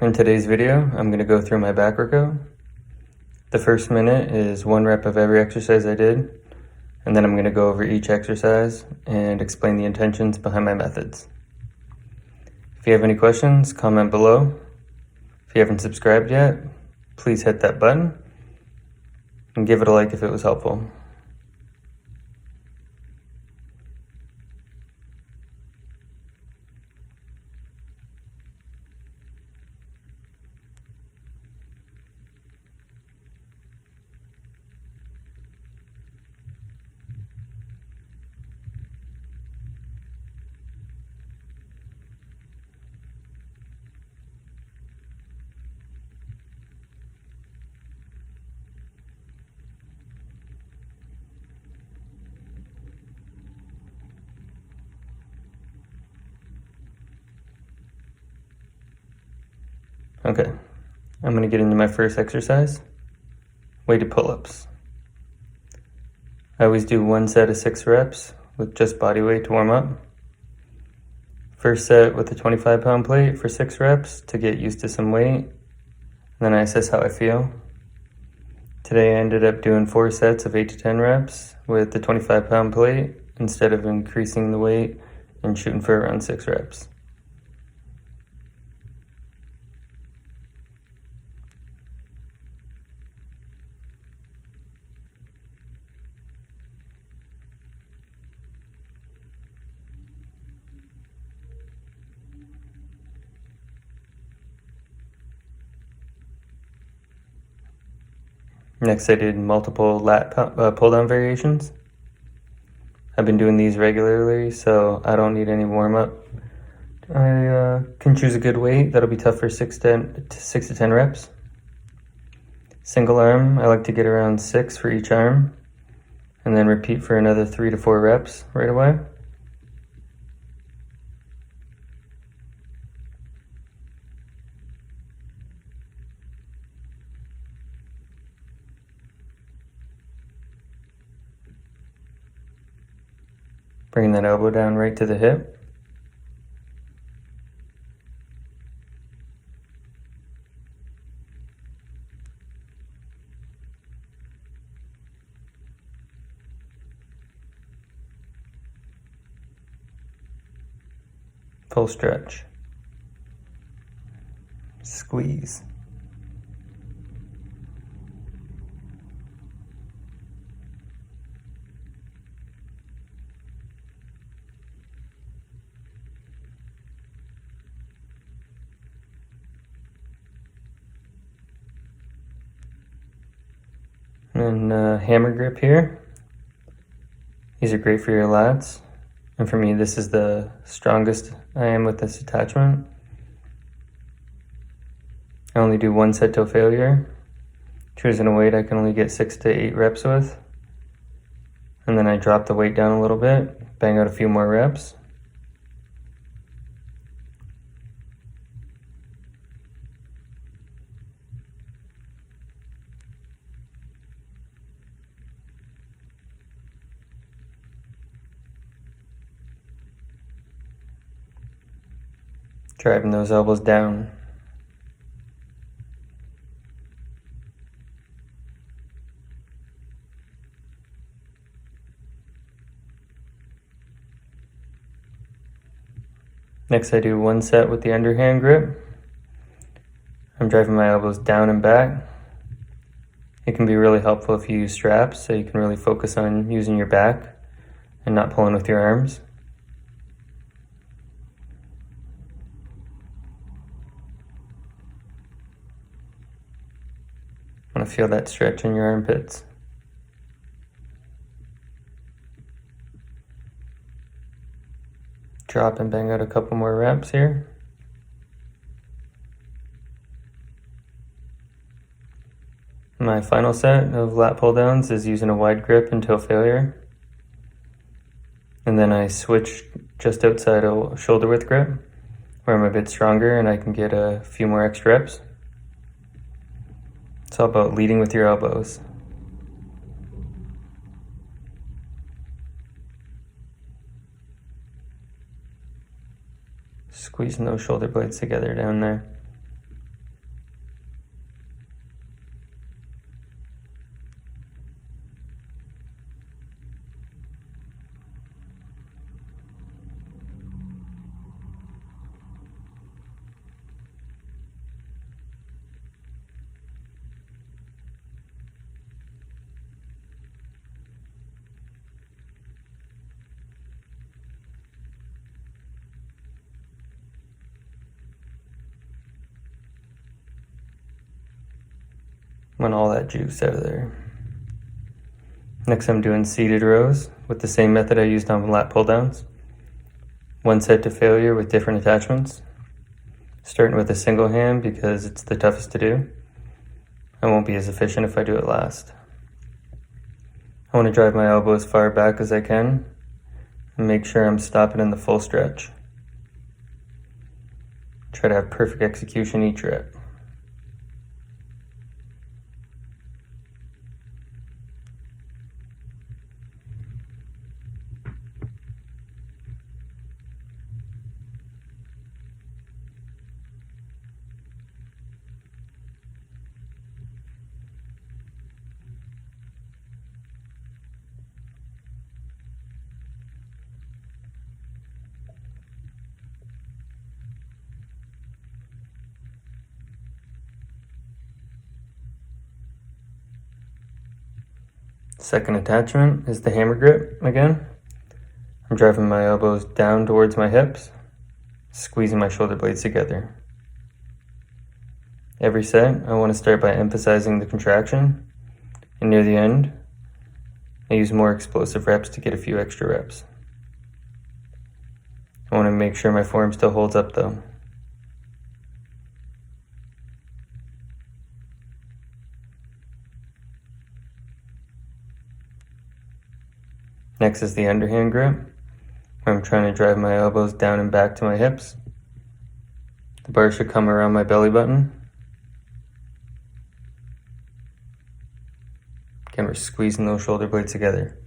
in today's video, I'm going to go through my back workout. The first minute is 1 rep of every exercise I did, and then I'm going to go over each exercise and explain the intentions behind my methods. If you have any questions, comment below. If you haven't subscribed yet, please hit that button and give it a like if it was helpful. Okay, I'm going to get into my first exercise, weighted pull-ups. I always do 1 set of 6 reps with just body weight to warm up. First set with a 25-pound plate for 6 reps to get used to some weight. Then I assess how I feel. Today I ended up doing 4 sets of 8 to 10 reps with the 25-pound plate instead of increasing the weight and shooting for around 6 reps. Next, I did multiple lat pull-down variations. I've been doing these regularly, so I don't need any warm-up. I can choose a good weight that'll be tough for 6 to 10 reps. Single arm, I like to get around 6 for each arm, and then repeat for another 3 to 4 reps right away. Bringing that elbow down right to the hip. Full stretch. Squeeze. And hammer grip here. These are great for your lats. And for me, this is the strongest I am with this attachment. I only do 1 set till failure. Choosing a weight I can only get 6 to 8 reps with. And then I drop the weight down a little bit, bang out a few more reps. Driving those elbows down. Next, I do 1 set with the underhand grip. I'm driving my elbows down and back. It can be really helpful if you use straps, so you can really focus on using your back and not pulling with your arms. I want to feel that stretch in your armpits. Drop and bang out a couple more reps here. My final set of lat pull downs is using a wide grip until failure. And then I switch just outside a shoulder width grip where I'm a bit stronger and I can get a few more extra reps. It's all about leading with your elbows. Squeezing those shoulder blades together down there. want all that juice out of there. Next, I'm doing seated rows with the same method I used on lat pull downs. One set to failure with different attachments. Starting with a single hand because it's the toughest to do. I won't be as efficient if I do it last. I want to drive my elbow as far back as I can and make sure I'm stopping in the full stretch. Try to have perfect execution each rep. Second attachment is the hammer grip again. I'm driving my elbows down towards my hips, squeezing my shoulder blades together. Every set, I want to start by emphasizing the contraction, and near the end, I use more explosive reps to get a few extra reps. I want to make sure my form still holds up though. Next is the underhand grip, where I'm trying to drive my elbows down and back to my hips. The bar should come around my belly button. Again, we're squeezing those shoulder blades together.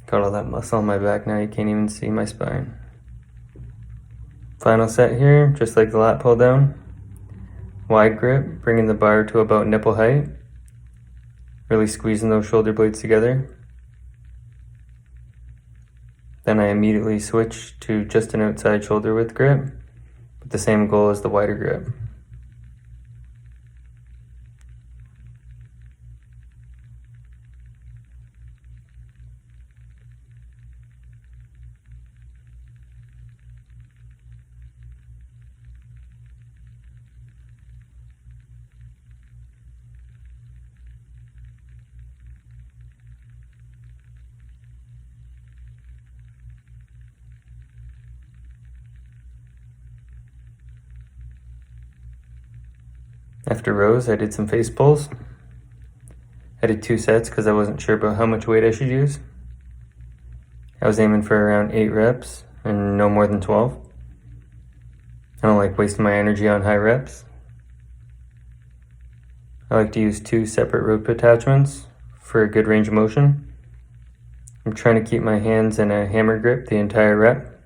Got all that muscle on my back now, you can't even see my spine. Final set here, just like the lat pull down. Wide grip, bringing the bar to about nipple height. Really squeezing those shoulder blades together. Then I immediately switch to just an outside shoulder width grip, with the same goal as the wider grip. After rows, I did some face pulls. I did 2 sets because I wasn't sure about how much weight I should use. I was aiming for around 8 reps and no more than 12. I don't like wasting my energy on high reps. I like to use 2 separate rope attachments for a good range of motion. I'm trying to keep my hands in a hammer grip the entire rep,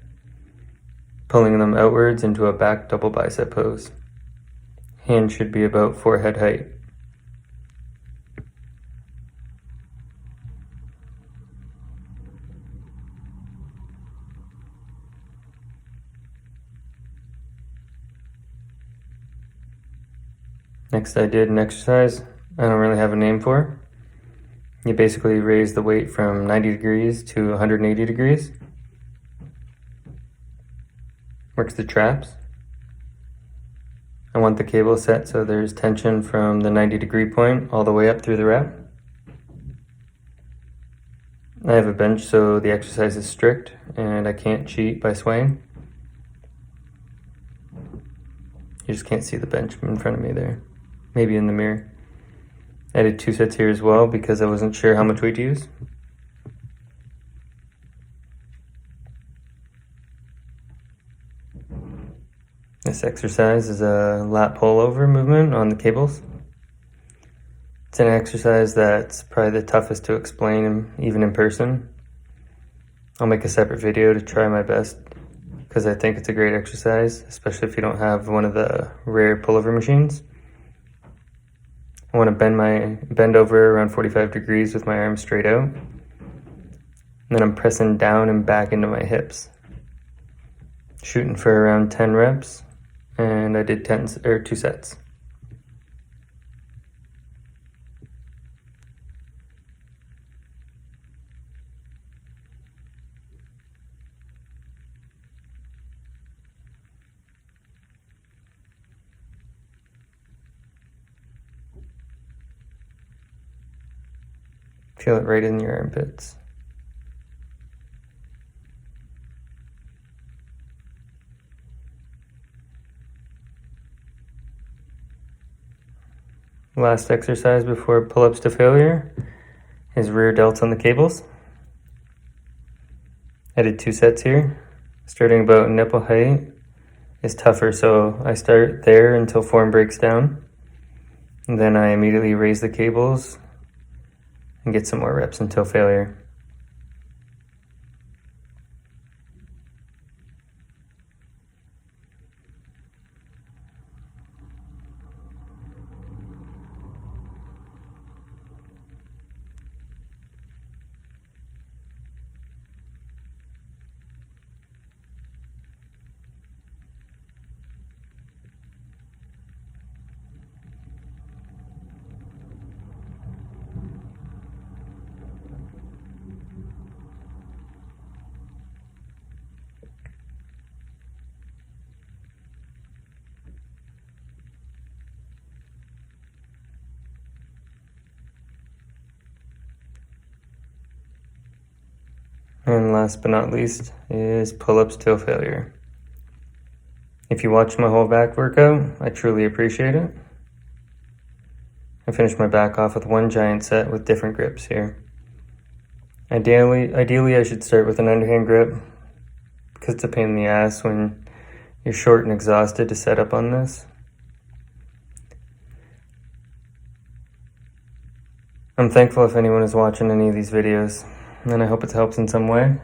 pulling them outwards into a back double bicep pose. Hand should be about forehead height. Next, I did an exercise I don't really have a name for. You basically raise the weight from 90 degrees to 180 degrees. Works the traps. I want the cable set so there's tension from the 90-degree point all the way up through the rep. I have a bench so the exercise is strict and I can't cheat by swaying. You just can't see the bench in front of me there. Maybe in the mirror. I did 2 sets here as well because I wasn't sure how much weight to use. This exercise is a lat pull over movement on the cables. It's an exercise that's probably the toughest to explain even in person. I'll make a separate video to try my best because I think it's a great exercise, especially if you don't have one of the rare pullover machines. I want to bend over around 45 degrees with my arms straight out. And then I'm pressing down and back into my hips. Shooting for around 10 reps and I did 2 sets. Feel it right in your armpits. Last exercise before pull-ups to failure is rear delts on the cables. I did 2 sets here. Starting about nipple height is tougher, so I start there until form breaks down. And then I immediately raise the cables and get some more reps until failure. And last but not least is pull-ups till failure. If you watch my whole back workout, I truly appreciate it. I finished my back off with 1 giant set with different grips here. Ideally I should start with an underhand grip because it's a pain in the ass when you're short and exhausted to set up on this. I'm thankful if anyone is watching any of these videos, and I hope it helps in some way.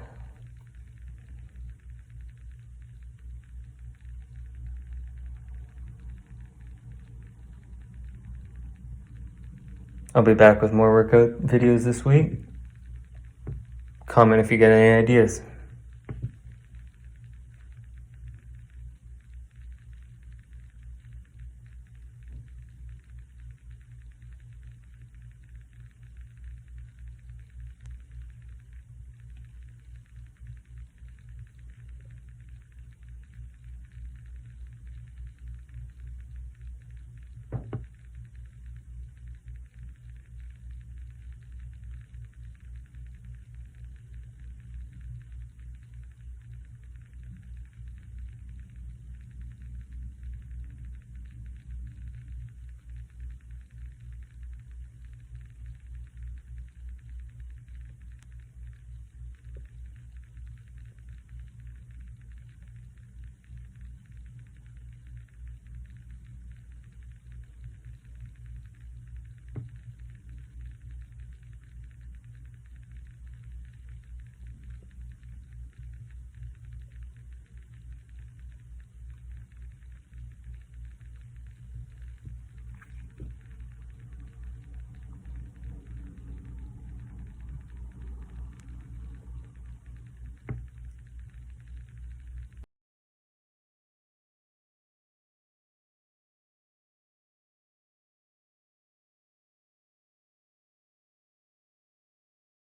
I'll be back with more workout videos this week. Comment if you get any ideas.